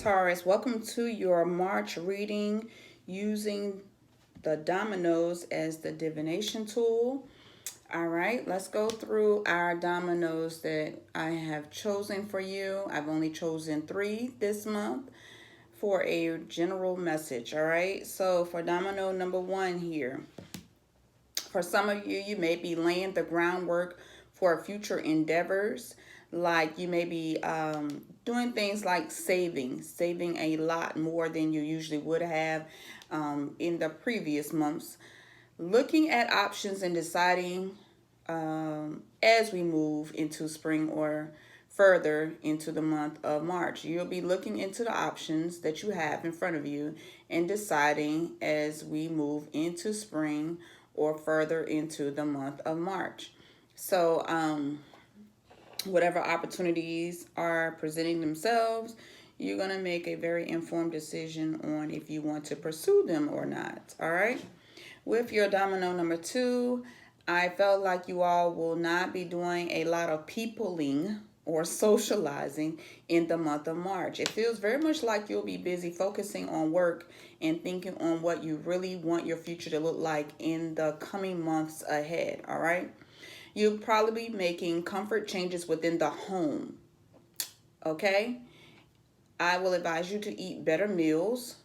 Taurus, welcome to your March reading using the dominoes as the divination tool. All right, let's go through our dominoes that I have chosen for you. I've only chosen 3 this month for a general message. All right, so for domino number 1 here, for some of you, you may be laying the groundwork for future endeavors. Like you may be doing things like saving a lot more than you usually would have in the previous months. Looking at options and deciding as we move into spring or further into the month of March. You'll be looking into the options that you have in front of you and deciding as we move into spring or further into the month of March. So, whatever opportunities are presenting themselves, you're going to make a very informed decision on if you want to pursue them or not. All right. With your domino number 2, I felt like you all will not be doing a lot of peopling or socializing in the month of March. It feels very much like you'll be busy focusing on work and thinking on what you really want your future to look like in the coming months ahead. All right. You'll probably be making comfort changes within the home. Okay. I will advise you to eat better meals,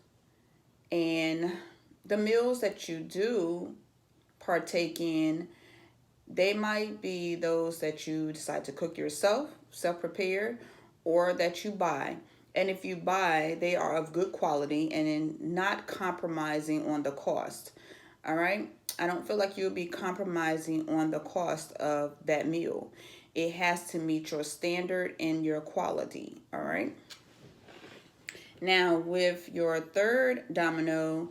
and the meals that you do partake in, they might be those that you decide to cook yourself, self-prepare, or that you buy. And if you buy, they are of good quality and in not compromising on the cost. All right. I don't feel like you'll be compromising on the cost of that meal. It has to meet your standard and your quality. All right. Now, with your third domino,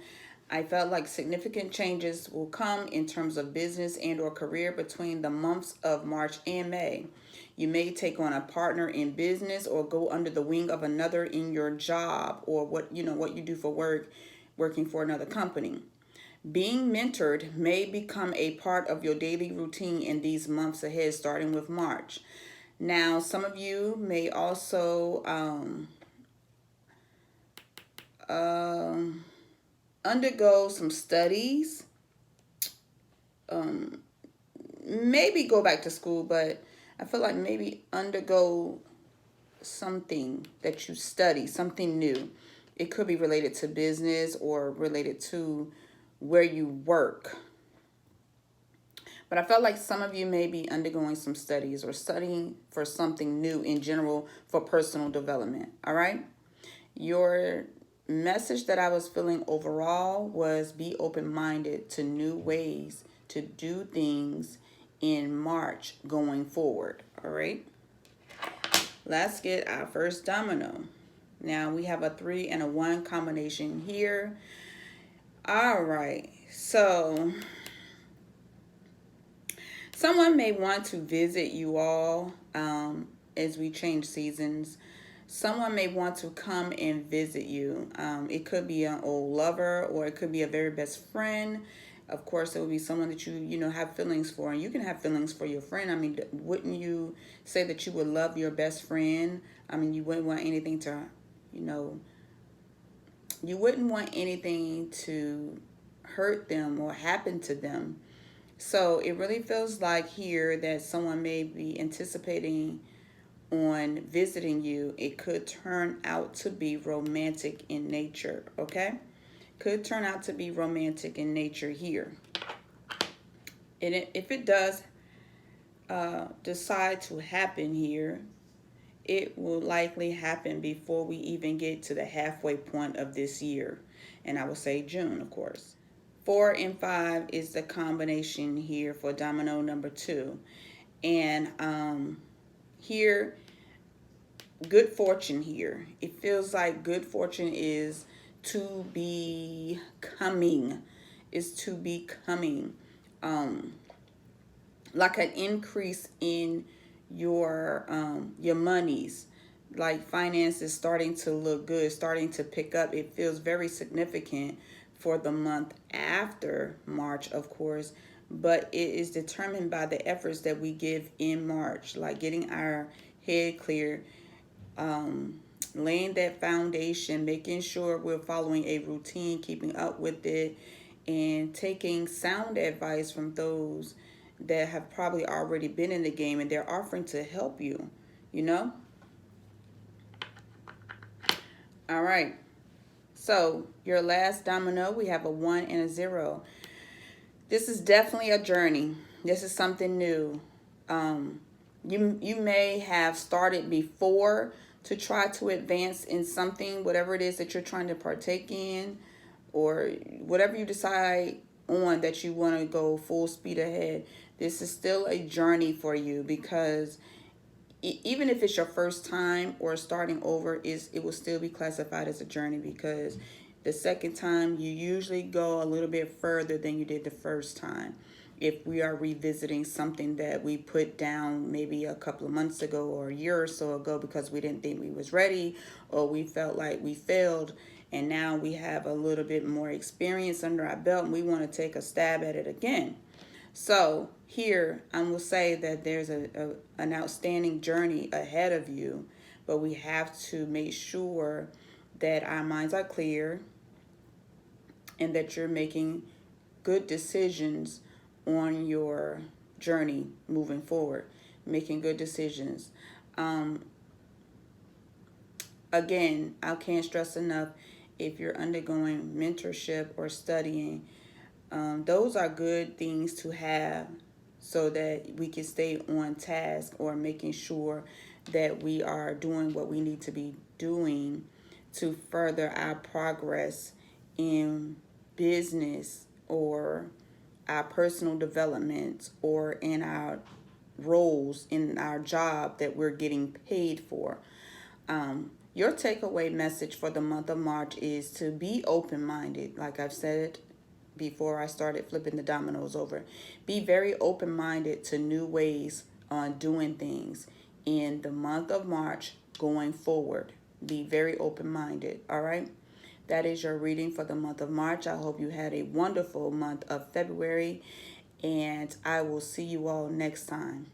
I felt like significant changes will come in terms of business and or career between the months of March and May. You may take on a partner in business or go under the wing of another in your job or what you do for work, working for another company. Being mentored may become a part of your daily routine in these months ahead, starting with March. Now, some of you may also undergo some studies, maybe go back to school, but I feel like maybe undergo something that you study, something new. It could be related to business or related to where you work. But I felt like some of you may be undergoing some studies or studying for something new in general for personal development. All right. Your message that I was feeling overall was be open-minded to new ways to do things in March going forward. All right. Let's get our first domino. Now we have a 3 and a 1 combination here. All right. So someone may want to visit you all as we change seasons. Someone may want to come and visit you. It could be an old lover or it could be a very best friend. Of course, it would be someone that you have feelings for, and you can have feelings for your friend. I mean, wouldn't you say that you would love your best friend? I mean, you wouldn't want anything to, you wouldn't want anything to hurt them or happen to them. So it really feels like here that someone may be anticipating on visiting you. It could turn out to be romantic in nature, okay? Could turn out to be romantic in nature here. And if it does decide to happen here, it will likely happen before we even get to the halfway point of this year. And I will say June, of course. 4 and 5 is the combination here for domino number 2. And here, good fortune here. It feels like good fortune is to be coming. Is to be coming. Like an increase in your monies, like finances starting to look good, starting to pick up. It feels very significant for the month after March, of course, but it is determined by the efforts that we give in March, like getting our head clear, laying that foundation, making sure we're following a routine, keeping up with it, and taking sound advice from those that have probably already been in the game and they're offering to help you, you know? All right. So your last domino, we have a 1 and a 0. This is definitely a journey. This is something new. You may have started before to try to advance in something, whatever it is that you're trying to partake in, or whatever you decide on that you want to go full speed ahead. This is still a journey for you, because even if it's your first time or starting over, it will still be classified as a journey, because the second time you usually go a little bit further than you did the first time. If we are revisiting something that we put down maybe a couple of months ago or a year or so ago because we didn't think we was ready, or we felt like we failed, and now we have a little bit more experience under our belt and we want to take a stab at it again. So here I will say that there's an outstanding journey ahead of you, but we have to make sure that our minds are clear and that you're making good decisions on your journey moving forward, making good decisions. Again, I can't stress enough, if you're undergoing mentorship or studying, those are good things to have so that we can stay on task, or making sure that we are doing what we need to be doing to further our progress in business, or our personal development, or in our roles in our job that we're getting paid for. Your takeaway message for the month of March is to be open-minded. Like I've said before I started flipping the dominoes over, be very open-minded to new ways on doing things in the month of March going forward. Be very open-minded. All right. That is your reading for the month of March. I hope you had a wonderful month of February, and I will see you all next time.